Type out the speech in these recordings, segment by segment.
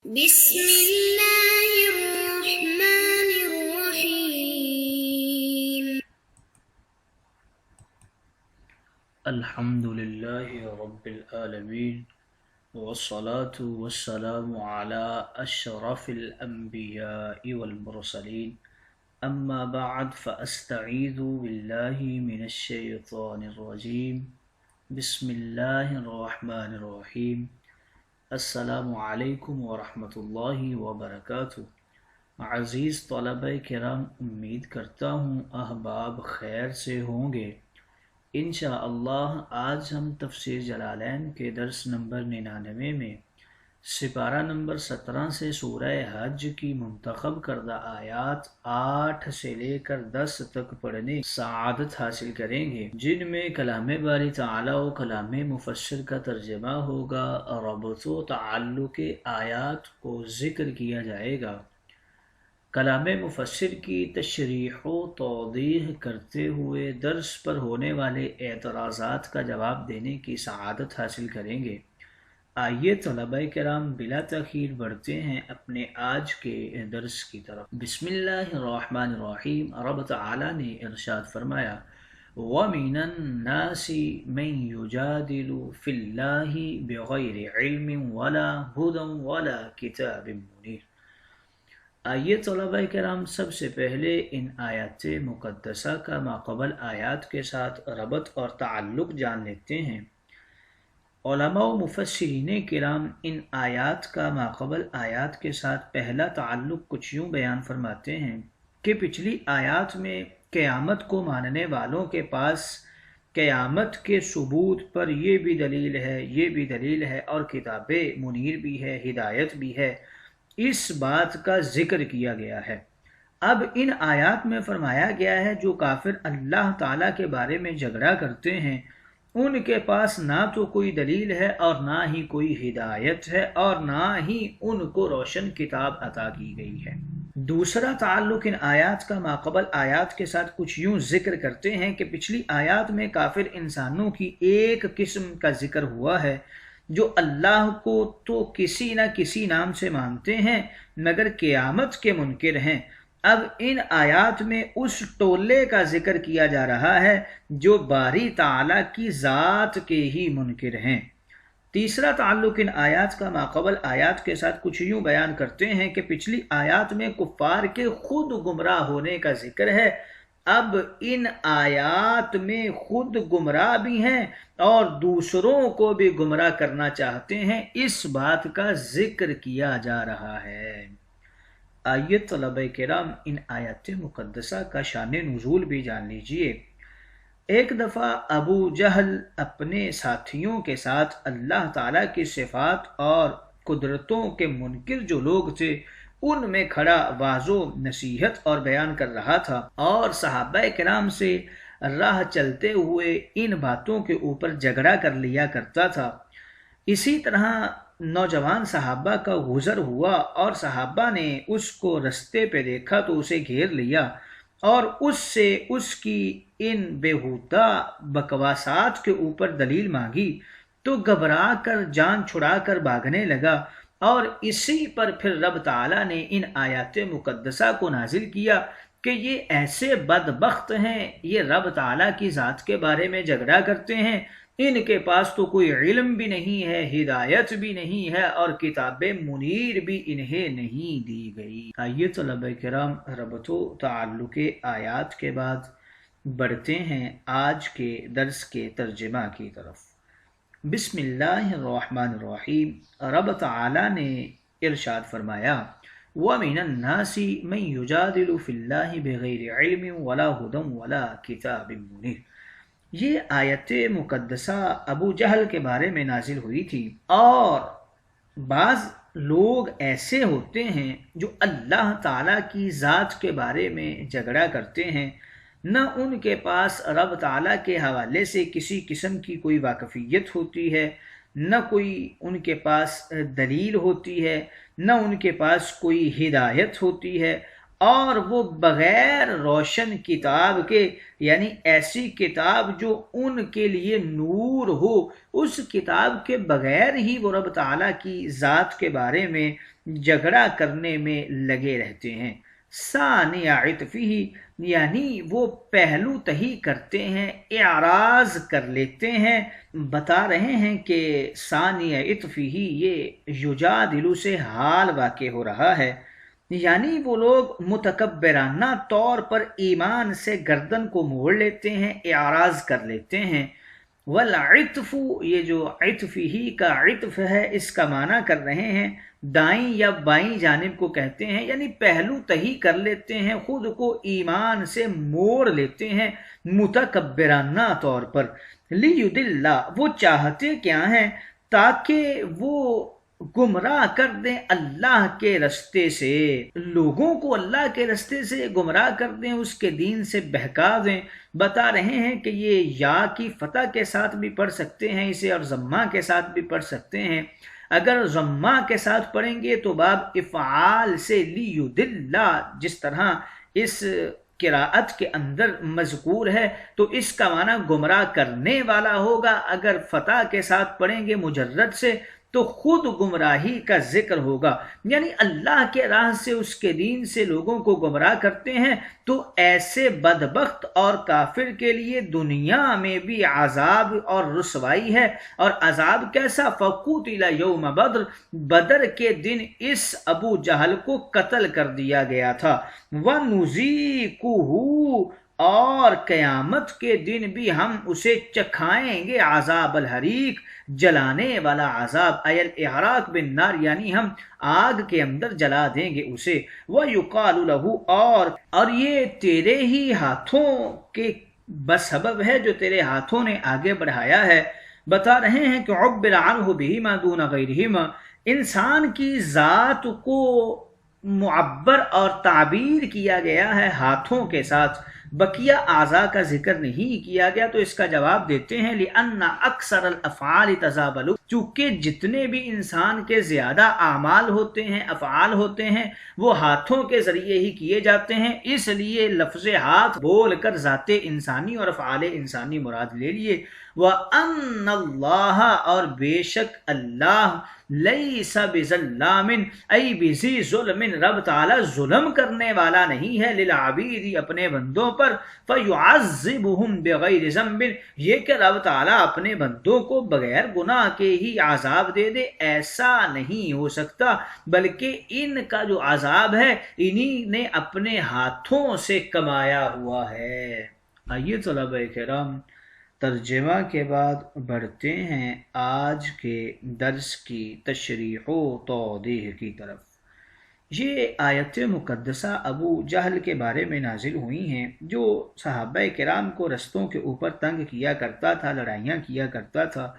بسم اللہ الرحمن الرحیم الحمد للہ رب العالمین والصلاة والسلام على اشرف الانبیاء والمرسلین اما بعد فاستعیذ باللہ من الشیطان الرجیم بسم اللہ الرحمن الرحیم السلام علیکم ورحمۃ اللہ وبرکاتہ۔ عزیز طلبہ کرام، امید کرتا ہوں احباب خیر سے ہوں گے۔ انشاءاللہ آج ہم تفسیر جلالین کے درس نمبر 99 میں سپارہ نمبر 17 سے سورہ حج کی منتخب کردہ آیات 8 سے لے کر 10 تک پڑھنے سعادت حاصل کریں گے، جن میں کلام باری تعالی و کلام مفسر کا ترجمہ ہوگا، ربط و تعلق آیات کو ذکر کیا جائے گا، کلام مفسر کی تشریح و توضیح کرتے ہوئے درس پر ہونے والے اعتراضات کا جواب دینے کی سعادت حاصل کریں گے۔ آئیے طلبہ کرام بلا تاخیر بڑھتے ہیں اپنے آج کے درس کی طرف۔ بسم اللہ الرحمن الرحیم۔ رب تعالی نے ارشاد فرمایا، وَمِنَ النَّاسِ مَن يُجَادِلُ فِي اللَّهِ بِغَيْرِ عِلْمٍ وَلَا هُدًى وَلَا كِتَابٍ مُنِيرٍ۔ آئیے طلبہ کرام سب سے پہلے ان آیات مقدسہ کا ماقبل آیات کے ساتھ ربط اور تعلق جان لیتے ہیں۔ علماء و مفسرین کرام ان آیات کا ماقبل آیات کے ساتھ پہلا تعلق کچھ یوں بیان فرماتے ہیں کہ پچھلی آیات میں قیامت کو ماننے والوں کے پاس قیامت کے ثبوت پر یہ بھی دلیل ہے اور کتاب منیر بھی ہے، ہدایت بھی ہے، اس بات کا ذکر کیا گیا ہے۔ اب ان آیات میں فرمایا گیا ہے جو کافر اللہ تعالیٰ کے بارے میں جھگڑا کرتے ہیں، ان کے پاس نہ تو کوئی دلیل ہے اور نہ ہی کوئی ہدایت ہے اور نہ ہی ان کو روشن کتاب عطا کی گئی ہے۔ دوسرا تعلق ان آیات کا ماقبل آیات کے ساتھ کچھ یوں ذکر کرتے ہیں کہ پچھلی آیات میں کافر انسانوں کی ایک قسم کا ذکر ہوا ہے جو اللہ کو تو کسی نہ کسی نام سے مانتے ہیں مگر قیامت کے منکر ہیں۔ اب ان آیات میں اس ٹولے کا ذکر کیا جا رہا ہے جو باری تعالیٰ کی ذات کے ہی منکر ہیں۔ تیسرا تعلق ان آیات کا ماقبل آیات کے ساتھ کچھ یوں بیان کرتے ہیں کہ پچھلی آیات میں کفار کے خود گمراہ ہونے کا ذکر ہے، اب ان آیات میں خود گمراہ بھی ہیں اور دوسروں کو بھی گمراہ کرنا چاہتے ہیں، اس بات کا ذکر کیا جا رہا ہے۔ آئیے طلبہ کرام ان آیات مقدسہ کا شان نزول بھی جان لیجئے۔ ایک دفعہ ابو جہل اپنے ساتھیوں کے ساتھ اللہ تعالیٰ کی صفات اور قدرتوں کے منکر جو لوگ تھے ان میں کھڑا واضح نصیحت اور بیان کر رہا تھا اور صحابہ کرام سے راہ چلتے ہوئے ان باتوں کے اوپر جھگڑا کر لیا کرتا تھا۔ اسی طرح نوجوان صحابہ کا گزر ہوا اور صحابہ نے اس کو رستے پہ دیکھا تو اسے گھیر لیا اور اس سے اس کی ان بیہودہ بکواسات کے اوپر دلیل مانگی تو گھبرا کر جان چھڑا کر بھاگنے لگا، اور اسی پر پھر رب تعالیٰ نے ان آیات مقدسہ کو نازل کیا کہ یہ ایسے بدبخت ہیں، یہ رب تعالیٰ کی ذات کے بارے میں جھگڑا کرتے ہیں، ان کے پاس تو کوئی علم بھی نہیں ہے، ہدایت بھی نہیں ہے اور کتاب منیر بھی انہیں نہیں دی گئی۔ آئیے طلبہ کرام ربط و تعلق آیات کے بعد بڑھتے ہیں آج کے درس کے ترجمہ کی طرف۔ بسم اللہ الرحمن الرحیم۔ رب تعالی نے ارشاد فرمایا، وَمِنَ النَّاسِ مَن يُجَادِلُ فِي اللَّهِ بِغَيْرِ عِلْمٍ وَلَا هُدًى وَلَا كِتَابٍ مُنِيرٍ۔ یہ آیت مقدسہ ابو جہل کے بارے میں نازل ہوئی تھی، اور بعض لوگ ایسے ہوتے ہیں جو اللہ تعالیٰ کی ذات کے بارے میں جھگڑا کرتے ہیں، نہ ان کے پاس رب تعالیٰ کے حوالے سے کسی قسم کی کوئی واقفیت ہوتی ہے، نہ کوئی ان کے پاس دلیل ہوتی ہے، نہ ان کے پاس کوئی ہدایت ہوتی ہے، اور وہ بغیر روشن کتاب کے، یعنی ایسی کتاب جو ان کے لیے نور ہو، اس کتاب کے بغیر ہی وہ رب تعالیٰ کی ذات کے بارے میں جھگڑا کرنے میں لگے رہتے ہیں۔ ثانی عطفہ، یعنی وہ پہلو تہی کرتے ہیں، اعراض کر لیتے ہیں۔ بتا رہے ہیں کہ ثانی عطفہ یہ یجادل سے حال واقع ہو رہا ہے، یعنی وہ لوگ متکبرانہ طور پر ایمان سے گردن کو موڑ لیتے ہیں، اعراض کر لیتے ہیں۔ والعطف، یہ جو عطف ہی کا عطف ہے، اس کا معنی کر رہے ہیں دائیں یا بائیں جانب کو کہتے ہیں، یعنی پہلو تہی کر لیتے ہیں، خود کو ایمان سے موڑ لیتے ہیں متکبرانہ طور پر۔ لیدل، وہ چاہتے کیا ہیں؟ تاکہ وہ گمراہ کر دیں اللہ کے رستے سے، لوگوں کو اللہ کے رستے سے گمراہ کر دیں، اس کے دین سے بہکا دیں۔ بتا رہے ہیں کہ یہ یا کی فتح کے ساتھ بھی پڑھ سکتے ہیں اسے، اور ضمہ کے ساتھ بھی پڑھ سکتے ہیں۔ اگر ضمہ کے ساتھ پڑھیں گے تو باب افعال سے لیدل، جس طرح اس قراءت کے اندر مذکور ہے، تو اس کا معنی گمراہ کرنے والا ہوگا۔ اگر فتح کے ساتھ پڑھیں گے مجرد سے تو خود گمراہی کا ذکر ہوگا، یعنی اللہ کے راہ سے، اس کے دین سے لوگوں کو گمراہ کرتے ہیں، تو ایسے بدبخت اور کافر کے لیے دنیا میں بھی عذاب اور رسوائی ہے۔ اور عذاب کیسا؟ فقتل یوم بدر، بدر کے دن اس ابو جہل کو قتل کر دیا گیا تھا۔ وَنُذِيقُهُ، اور قیامت کے دن بھی ہم اسے چکھائیں گے عذاب الحریق، جلانے والا عذاب، ایل احراق بالنار، یعنی ہم آگ کے اندر جلا دیں گے اسے۔ وَيُقَالُ لَهُ، اور یہ تیرے ہی ہاتھوں کے بسبب ہے، جو تیرے ہاتھوں نے آگے بڑھایا ہے۔ بتا رہے ہیں کہ عبر عنہ بہما دون غیرہما، انسان کی ذات کو معبر اور تعبیر کیا گیا ہے ہاتھوں کے ساتھ، بقیہ اعضاء کا ذکر نہیں کیا گیا۔ تو اس کا جواب دیتے ہیں لِأَنَّ أَكْثَرَ الْأَفْعَالِ تَزَابَلُ، چونکہ جتنے بھی انسان کے زیادہ اعمال ہوتے ہیں، افعال ہوتے ہیں، وہ ہاتھوں کے ذریعے ہی کیے جاتے ہیں، اس لیے لفظ ہاتھ بول کر ذات انسانی اور افعال انسانی مراد لے لیے۔ وَأَنَّ اللَّهَ، اور بے شک اللہ، لیس بظلام، ای بذی ظلم، رب تعالی ظلم کرنے والا نہیں ہے، للعبید، اپنے بندوں پر، فیعذبہم بغیر ذنب، یہ کہ رب تعالی اپنے بندوں کو بغیر گناہ کے ہی عذاب دے دے، ایسا نہیں ہو سکتا، بلکہ ان کا جو عذاب ہے انہی نے اپنے ہاتھوں سے کمایا ہوا ہے۔ آئیے طلبہ کرام، ترجمہ کے بعد بڑھتے ہیں آج کے درس کی تشریح و توضیح کی طرف۔ یہ آیت مقدسہ ابو جہل کے بارے میں نازل ہوئی ہیں، جو صحابہ کرام کو رستوں کے اوپر تنگ کیا کرتا تھا، لڑائیاں کیا کرتا تھا۔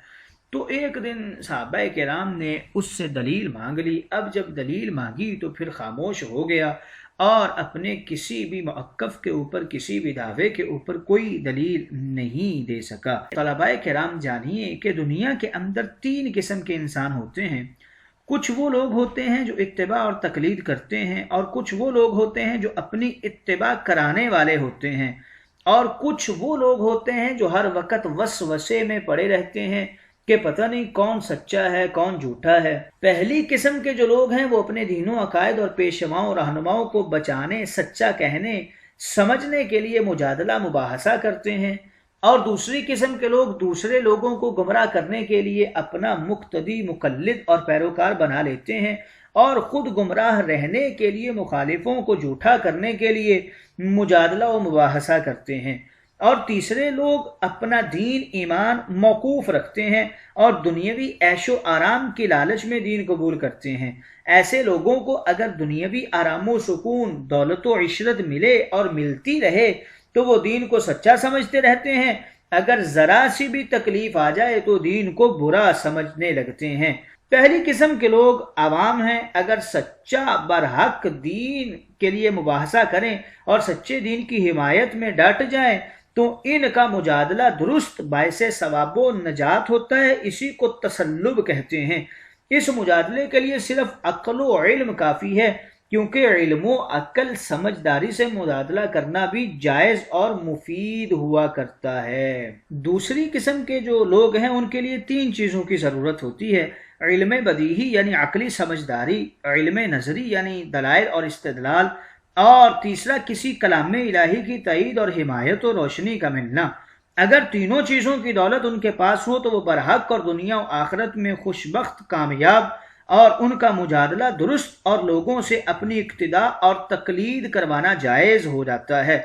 تو ایک دن صحابہ کرام نے اس سے دلیل مانگ لی۔ اب جب دلیل مانگی تو پھر خاموش ہو گیا، اور اپنے کسی بھی موقف کے اوپر، کسی بھی دعوے کے اوپر کوئی دلیل نہیں دے سکا۔ طلباء کرام جانیے کہ دنیا کے اندر 3 قسم کے انسان ہوتے ہیں۔ کچھ وہ لوگ ہوتے ہیں جو اتباع اور تقلید کرتے ہیں، اور کچھ وہ لوگ ہوتے ہیں جو اپنی اتباع کرانے والے ہوتے ہیں، اور کچھ وہ لوگ ہوتے ہیں جو ہر وقت وسوسے میں پڑے رہتے ہیں کہ پتہ نہیں کون سچا ہے کون جھوٹا ہے۔ پہلی قسم کے جو لوگ ہیں وہ اپنے دین و عقائد اور پیشواؤں رہنماؤں کو بچانے، سچا کہنے، سمجھنے کے لیے مجادلہ مباحثہ کرتے ہیں، اور دوسری قسم کے لوگ دوسرے لوگوں کو گمراہ کرنے کے لیے اپنا مقتدی، مقلد اور پیروکار بنا لیتے ہیں، اور خود گمراہ رہنے کے لیے مخالفوں کو جھوٹا کرنے کے لیے مجادلہ و مباحثہ کرتے ہیں۔ اور تیسرے لوگ اپنا دین ایمان موقوف رکھتے ہیں اور دنیاوی عیش و آرام کی لالچ میں دین قبول کرتے ہیں۔ ایسے لوگوں کو اگر دنیاوی آرام و سکون، دولت و عشرت ملے اور ملتی رہے تو وہ دین کو سچا سمجھتے رہتے ہیں، اگر ذرا سی بھی تکلیف آ جائے تو دین کو برا سمجھنے لگتے ہیں۔ پہلی قسم کے لوگ عوام ہیں، اگر سچا برحق دین کے لیے مباحثہ کریں اور سچے دین کی حمایت میں ڈٹ جائیں تو ان کا مجادلہ درست باعث ثواب و نجات ہوتا ہے، اسی کو تسلب کہتے ہیں۔ اس مجادلے کے لیے صرف عقل و علم کافی ہے، کیونکہ علم و عقل سمجھداری سے مبادلہ کرنا بھی جائز اور مفید ہوا کرتا ہے۔ دوسری قسم کے جو لوگ ہیں ان کے لیے 3 چیزوں کی ضرورت ہوتی ہے: علم بدیہی یعنی عقلی سمجھداری، علم نظری یعنی دلائل اور استدلال، اور تیسرا کسی کلام الہی کی تائید اور حمایت و روشنی کا ملنا۔ اگر تینوں چیزوں کی دولت ان کے پاس ہو تو وہ برحق اور دنیا و آخرت میں خوشبخت، کامیاب، اور ان کا مجادلہ درست اور لوگوں سے اپنی اقتداء اور تقلید کروانا جائز ہو جاتا ہے۔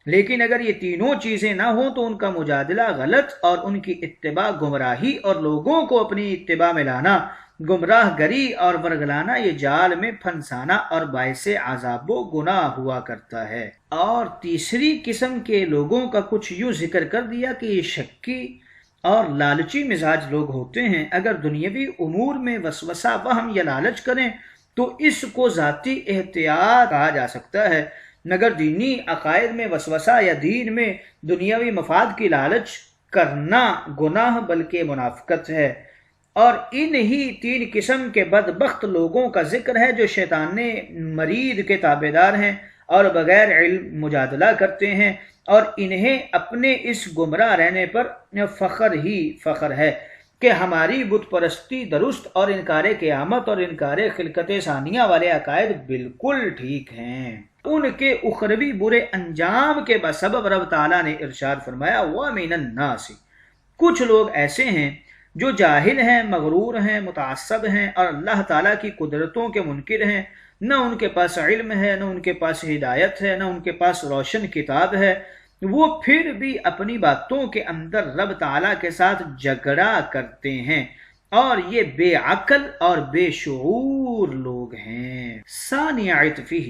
لیکن اگر یہ تینوں چیزیں نہ ہوں تو ان کا مجادلہ غلط اور ان کی اتباع گمراہی، اور لوگوں کو اپنی اتباع میں لانا گمراہ گری اور ورگلانا یہ جال میں پھنسانا اور باعث عذاب و گناہ ہوا کرتا ہے۔ اور تیسری قسم کے لوگوں کا کچھ یوں ذکر کر دیا کہ یہ شکی اور لالچی مزاج لوگ ہوتے ہیں۔ اگر دنیاوی امور میں وسوسہ، وہم یا لالچ کریں تو اس کو ذاتی احتیاط کہا جا سکتا ہے، مگر دینی عقائد میں وسوسہ یا دین میں دنیاوی مفاد کی لالچ کرنا گناہ بلکہ منافقت ہے۔ اور انہی 3 قسم کے بدبخت لوگوں کا ذکر ہے جو شیطان مرید کے تابعدار ہیں اور بغیر علم مجادلہ کرتے ہیں، اور انہیں اپنے اس گمراہ رہنے پر فخر ہے کہ ہماری بت پرستی درست اور انکار قیامت اور انکار خلقت ثانیہ والے عقائد بالکل ٹھیک ہیں۔ ان کے اخروی برے انجام کے بسبب رب تعالیٰ نے ارشاد فرمایا وَمِنَ النَّاسِ، کچھ لوگ ایسے ہیں جو جاہل ہیں، مغرور ہیں، متعصب ہیں اور اللہ تعالیٰ کی قدرتوں کے منکر ہیں۔ نہ ان کے پاس علم ہے، نہ ان کے پاس ہدایت ہے، نہ ان کے پاس روشن کتاب ہے، وہ پھر بھی اپنی باتوں کے اندر رب تعالیٰ کے ساتھ جھگڑا کرتے ہیں، اور یہ بے عقل اور بے شعور لوگ ہیں۔ ثانی عطفہ،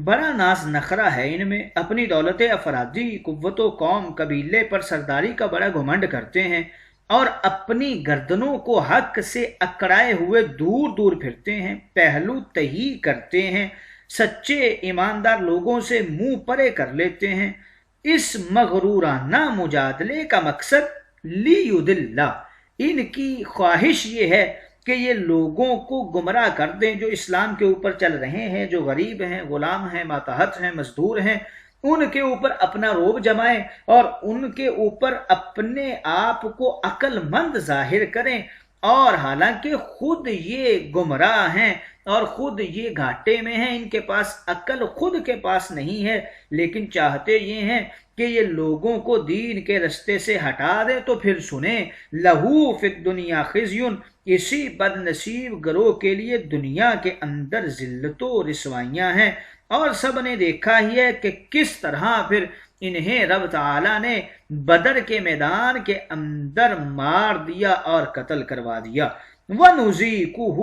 بڑا ناز نخرہ ہے ان میں، اپنی دولت افرادی، قوت و قوم، قبیلے پر سرداری کا بڑا گھمنڈ کرتے ہیں، اور اپنی گردنوں کو حق سے اکڑائے ہوئے دور دور پھرتے ہیں، پہلو تہی کرتے ہیں، سچے ایماندار لوگوں سے منہ پرے کر لیتے ہیں۔ اس مغرورانہ مجادلے کا مقصد لیضل، ان کی خواہش یہ ہے کہ یہ لوگوں کو گمراہ کر دیں جو اسلام کے اوپر چل رہے ہیں، جو غریب ہیں، غلام ہیں، ماتحت ہیں، مزدور ہیں، ان کے اوپر اپنا روب جمائیں اور ان کے اوپر اپنے آپ کو عقل مند ظاہر کریں، اور حالانکہ خود یہ گمراہ ہیں اور خود یہ گھاٹے میں ہیں، ان کے پاس عقل خود کے پاس نہیں ہے، لیکن چاہتے یہ ہیں کہ یہ لوگوں کو دین کے رستے سے ہٹا دے۔ تو پھر سنیں لہو فی الدنیا خزی، اسی بد نصیب گروہ کے لیے دنیا کے اندر ذلت و رسوائیاں ہیں، اور سب نے دیکھا ہی ہے کہ کس طرح پھر انہیں رب تعالیٰ نے بدر کے میدان کے اندر مار دیا اور قتل کروا دیا۔ وَنُذِيقُهُ،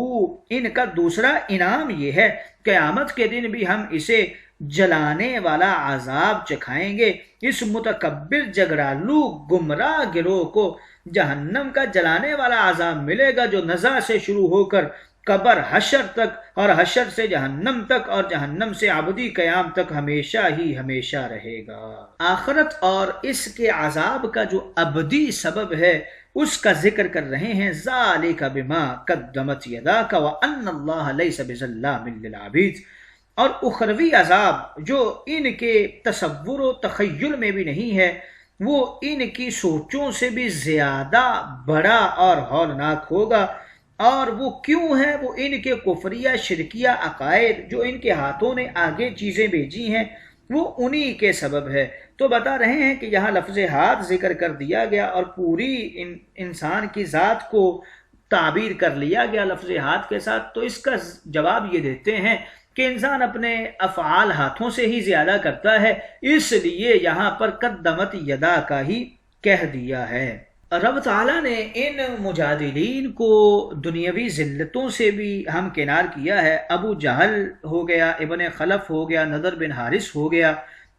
ان کا دوسرا انعام یہ ہے قیامت کے دن بھی ہم اسے جلانے والا عذاب چکھائیں گے۔ اس متکبر جگڑالو گمراہ گروہ کو جہنم کا جلانے والا عذاب ملے گا، جو نزع سے شروع ہو کر قبر، حشر تک، اور حشر سے جہنم تک، اور جہنم سے ابدی قیام تک ہمیشہ ہی ہمیشہ رہے گا۔ آخرت اور اس کے عذاب کا جو ابدی سبب ہے اس کا ذکر کر رہے ہیں، ذالک بما قدمت یداک وان اللہ لیس بظلام للعبید۔ اور اخروی عذاب جو ان کے تصور و تخیل میں بھی نہیں ہے، وہ ان کی سوچوں سے بھی زیادہ بڑا اور ہولناک ہوگا۔ اور وہ کیوں ہے؟ وہ ان کے کفریہ شرکیہ عقائد جو ان کے ہاتھوں نے آگے چیزیں بھیجی ہیں، وہ انہی کے سبب ہے۔ تو بتا رہے ہیں کہ یہاں لفظ ہاتھ ذکر کر دیا گیا اور پوری انسان کی ذات کو تعبیر کر لیا گیا لفظ ہاتھ کے ساتھ۔ تو اس کا جواب یہ دیتے ہیں کہ انسان اپنے افعال ہاتھوں سے ہی زیادہ کرتا ہے، اس لیے یہاں پر قدمت یدا کا ہی کہہ دیا ہے۔ رب تعالیٰ نے ان مجادلین کو دنیاوی ذلتوں سے بھی ہمکنار کیا ہے۔ ابو جہل ہو گیا، ابن خلف ہو گیا، نضر بن حارث ہو گیا،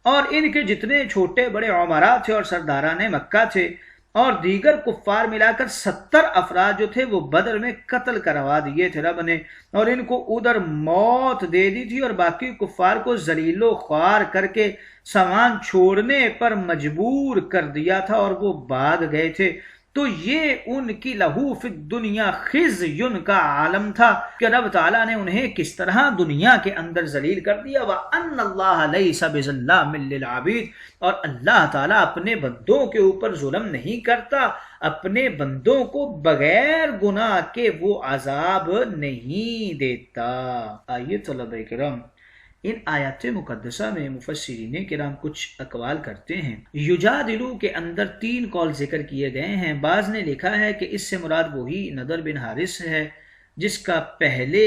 اور ان کے جتنے چھوٹے بڑے عمراء تھے اور سرداران مکہ تھے، اور دیگر کفار ملا کر 70 افراد جو تھے وہ بدر میں قتل کروا دیے تھے رب نے، اور ان کو ادھر موت دے دی تھی، اور باقی کفار کو ذلیل و خوار کر کے سامان چھوڑنے پر مجبور کر دیا تھا اور وہ بھاگ گئے تھے۔ تو یہ ان کی لہو فی الدنیا خزیٌ کا عالم تھا کہ رب تعالیٰ نے انہیں کس طرح دنیا کے اندر ذلیل کر دیا۔ وَأَنَّ اللَّهَ لَيْسَ بِظَلَّامٍ لِّلْعَبِيدِ، اور اللہ تعالیٰ اپنے بندوں کے اوپر ظلم نہیں کرتا، اپنے بندوں کو بغیر گناہ کے وہ عذاب نہیں دیتا۔ آئیے طلبہ کرام، ان آیات مقدسہ میں مفسرین کرام کچھ اقوال کرتے ہیں۔ یجادلو کے اندر 3 قول ذکر کیے گئے ہیں۔ بعض نے لکھا ہے کہ اس سے مراد وہی نضر بن حارث ہے جس کا پہلے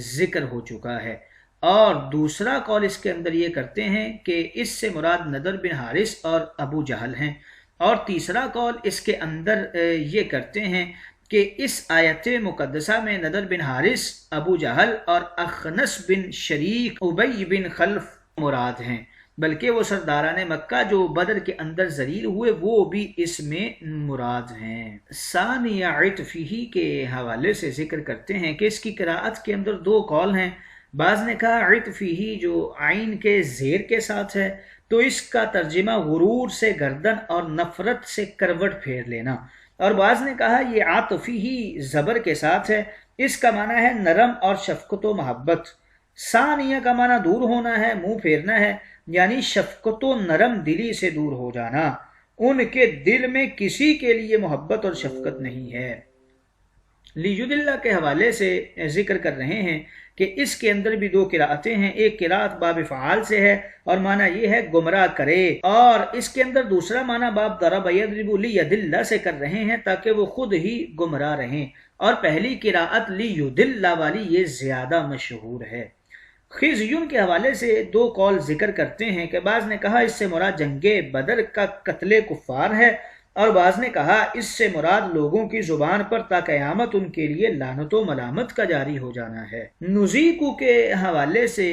ذکر ہو چکا ہے، اور دوسرا قول اس کے اندر یہ کرتے ہیں کہ اس سے مراد نضر بن حارث اور ابو جہل ہیں، اور تیسرا قول اس کے اندر یہ کرتے ہیں کہ اس آیت مقدسہ میں نضر بن حارث، ابو جہل اور اخنس بن شریک، ابی بن خلف مراد ہیں، بلکہ وہ سرداران مکہ جو بدر کے اندر ذلیل ہوئے وہ بھی اس میں مراد ہیں۔ ثانی عطفہ کے حوالے سے ذکر کرتے ہیں کہ اس کی قراءت کے اندر 2 قول ہیں۔ بعض نے کہا عطفہ جو عین کے زیر کے ساتھ ہے تو اس کا ترجمہ غرور سے گردن اور نفرت سے کروٹ پھیر لینا، اور بعض نے کہا یہ عاطفی زبر کے ساتھ ہے، اس کا معنی ہے نرم اور شفقت و محبت۔ ثانیہ کا معنی دور ہونا ہے، منہ پھیرنا ہے، یعنی شفقت و نرم دلی سے دور ہو جانا، ان کے دل میں کسی کے لیے محبت اور شفقت نہیں ہے۔ لیجدلہ کے حوالے سے ذکر کر رہے ہیں کہ اس کے اندر بھی 2 قراءتیں ہیں۔ ایک قراءت باب فعال سے ہے اور معنی یہ ہے گمراہ کرے، اور اس کے اندر دوسرا معنی باب ضرب یضرب لیدل سے کر رہے ہیں تاکہ وہ خود ہی گمراہ رہیں، اور پہلی قراءت لیدل والی یہ زیادہ مشہور ہے۔ خزیٌ کے حوالے سے 2 قول ذکر کرتے ہیں کہ بعض نے کہا اس سے مراد جنگ بدر کا قتل کفار ہے، اور بعض نے کہا اس سے مراد لوگوں کی زبان پر تا قیامت ان کے لیے لعنت و ملامت کا جاری ہو جانا ہے۔ نزیکو کے حوالے سے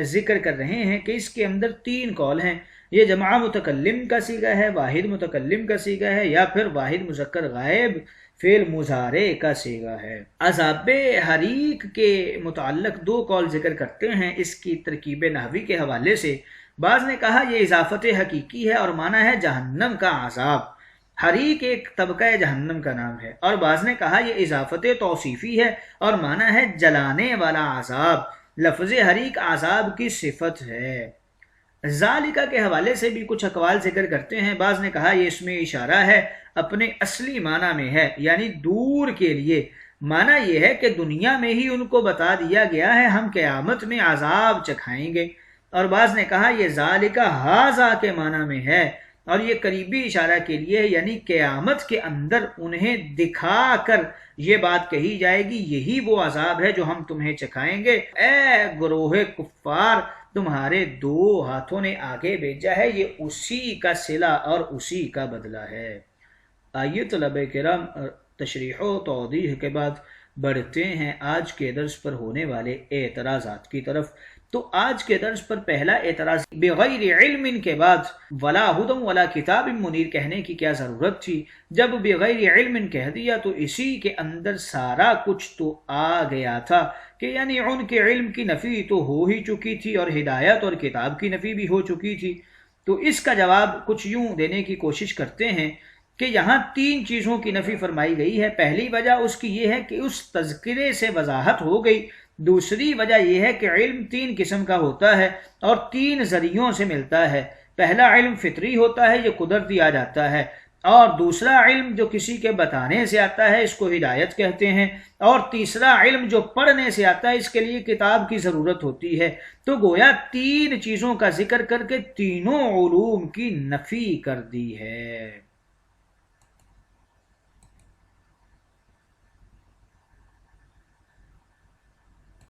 ذکر کر رہے ہیں کہ اس کے اندر 3 قول ہیں۔ یہ جمع متکلم کا صیغہ ہے، واحد متکلم کا صیغہ ہے، یا پھر واحد مذکر غائب فعل مضارع کا صیغہ ہے۔ عذاب حریق کے متعلق 2 قول ذکر کرتے ہیں اس کی ترکیب نحوی کے حوالے سے۔ بعض نے کہا یہ اضافت حقیقی ہے اور معنی ہے جہنم کا عذاب، حریق ایک طبقہ جہنم کا نام ہے، اور بعض نے کہا یہ اضافت توصیفی ہے اور معنی ہے جلانے والا عذاب، لفظ حریق عذاب کی صفت ہے۔ ذالکہ کے حوالے سے بھی کچھ اقوال ذکر کرتے ہیں۔ بعض نے کہا یہ اس میں اشارہ ہے، اپنے اصلی معنی میں ہے، یعنی دور کے لیے۔ معنی یہ ہے کہ دنیا میں ہی ان کو بتا دیا گیا ہے ہم قیامت میں عذاب چکھائیں گے، اور بعض نے کہا یہ ذالکہ ھذا کے معنی میں ہے اور یہ قریبی اشارہ کے لیے ہے، یعنی قیامت کے اندر انہیں دکھا کر یہ بات کہی جائے گی یہی وہ عذاب ہے جو ہم تمہیں چکھائیں گے۔ اے گروہ کفار، تمہارے 2 ہاتھوں نے آگے بھیجا ہے، یہ اسی کا صلہ اور اسی کا بدلہ ہے۔ آئیے طلبہ کرام تشریح و توضیح کے بعد بڑھتے ہیں آج کے درس پر ہونے والے اعتراضات کی طرف۔ تو آج کے درس پر پہلا اعتراض، بغیر علم کے بعد ولا ہدی ولا کتاب منیر کہنے کی کیا ضرورت تھی؟ جب بغیر علم کہہ دیا تو اسی کے اندر سارا کچھ تو آ گیا تھا، کہ یعنی ان کے علم کی نفی تو ہو ہی چکی تھی اور ہدایت اور کتاب کی نفی بھی ہو چکی تھی۔ تو اس کا جواب کچھ یوں دینے کی کوشش کرتے ہیں کہ یہاں 3 چیزوں کی نفی فرمائی گئی ہے۔ پہلی وجہ اس کی یہ ہے کہ اس تذکرے سے وضاحت ہو گئی۔ دوسری وجہ یہ ہے کہ علم 3 قسم کا ہوتا ہے اور 3 ذریعوں سے ملتا ہے۔ پہلا علم فطری ہوتا ہے، یہ قدرتی آ جاتا ہے، اور دوسرا علم جو کسی کے بتانے سے آتا ہے اس کو ہدایت کہتے ہیں، اور تیسرا علم جو پڑھنے سے آتا ہے اس کے لیے کتاب کی ضرورت ہوتی ہے۔ تو گویا 3 چیزوں کا ذکر کر کے تینوں علوم کی نفی کر دی ہے۔